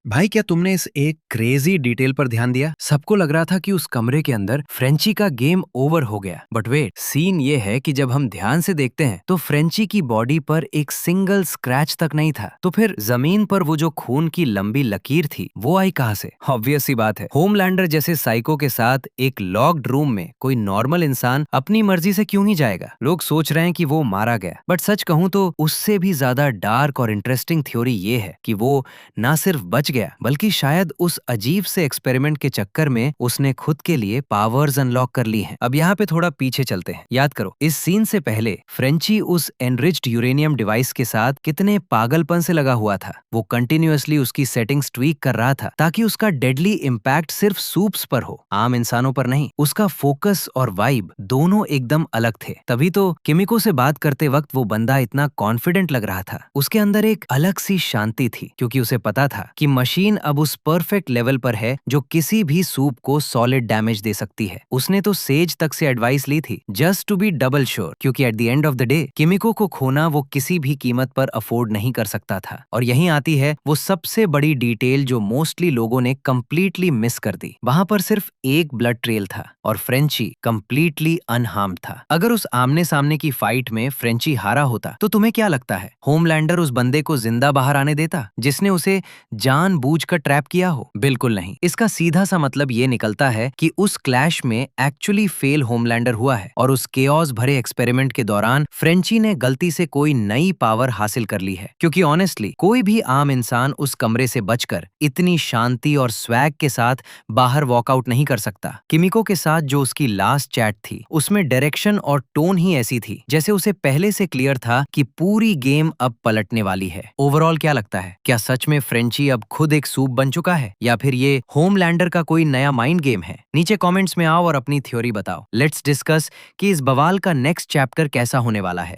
भाई क्या तुमने इस एक क्रेजी डिटेल पर ध्यान दिया? सबको लग रहा था कि उस कमरे के अंदर फ्रेंची का गेम ओवर हो गया। बट वेट, सीन ये है कि जब हम ध्यान से देखते हैं तो फ्रेंची की बॉडी पर एक सिंगल स्क्रैच तक नहीं था। तो फिर जमीन पर वो जो खून की लंबी लकीर थी वो आई कहां से? ऑब्वियस सी बात है, होमलैंडर जैसे साइको के साथ एक लॉक्ड रूम में कोई नॉर्मल इंसान अपनी मर्जी से क्यों ही जाएगा? लोग सोच रहे हैं कि वो मारा गया, बट सच कहूं तो उससे भी ज्यादा डार्क और इंटरेस्टिंग थ्योरी ये है कि वो ना सिर्फ बच गया बल्कि शायद उस अजीब से एक्सपेरिमेंट के चक्कर में उसने खुद के लिए पावर्स अनलॉक कर ली हैं। अब यहाँ पे थोड़ा पीछे चलते हैं। याद करो, इस सीन से पहले फ्रेंची उस एनरिच्ड यूरेनियम डिवाइस के साथ कितने पागलपन से लगा हुआ था। वो कंटिन्यूअसली उसकी सेटिंग्स ट्वीक कर रहा था ताकि उसका डेडली इम्पैक्ट सिर्फ सूप्स पर हो, आम इंसानों पर नहीं। उसका फोकस और वाइब दोनों एकदम अलग थे। तभी तो किमिको से बात करते वक्त वो बंदा इतना कॉन्फिडेंट लग रहा था। उसके अंदर एक अलग सी शांति थी क्योंकि उसे पता था कि मशीन अब उस परफेक्ट लेवल पर है जो किसी भी सूप को सॉलिड डैमेज दे सकती है। उसने तो सेज तक से एडवाइस ली थी just to be double sure, क्योंकि at the end of the day Kimiko को खोना वो किसी भी कीमत पर अफोर्ड नहीं कर सकता था। और यहीं आती है वो सबसे बड़ी डिटेल जो मोस्टली लोगों ने कंप्लीटली मिस कर दी। वहां पर सिर्फ एक ब्लड ट्रेल था और फ्रेंची कंप्लीटली अनहार्म्ड था। अगर उस आमने सामने की फाइट में फ्रेंची हारा होता तो तुम्हें क्या लगता है, होमलैंडर उस बंदे को जिंदा बाहर आने देता जिसने उसे जानबूझकर ट्रैप किया हो? बिल्कुल नहीं। इसका सीधा सा मतलब ये निकलता है कि उस क्लैश में एक्चुअली फेल होमलैंडर हुआ है और उस केओस भरे एक्सपेरिमेंट के दौरान फ्रेंची ने गलती से कोई नई पावर हासिल कर ली है। क्योंकि ऑनेस्टली कोई भी आम इंसान उस कमरे से बचकर इतनी शांति और स्वैग के साथ बाहर वॉकआउट नहीं कर सकता। किमिको के साथ जो उसकी लास्ट चैट थी उसमें डायरेक्शन और टोन ही ऐसी थी जैसे उसे पहले से क्लियर था कि पूरी गेम अब पलटने वाली है। ओवरऑल क्या लगता है, क्या सच में फ्रेंची अब खुद एक सूप बन चुका है या फिर ये होमलैंडर का कोई नया माइंड गेम है? नीचे कमेंट्स में आओ और अपनी थ्योरी बताओ। लेट्स डिस्कस कि इस बवाल का नेक्स्ट चैप्टर कैसा होने वाला है।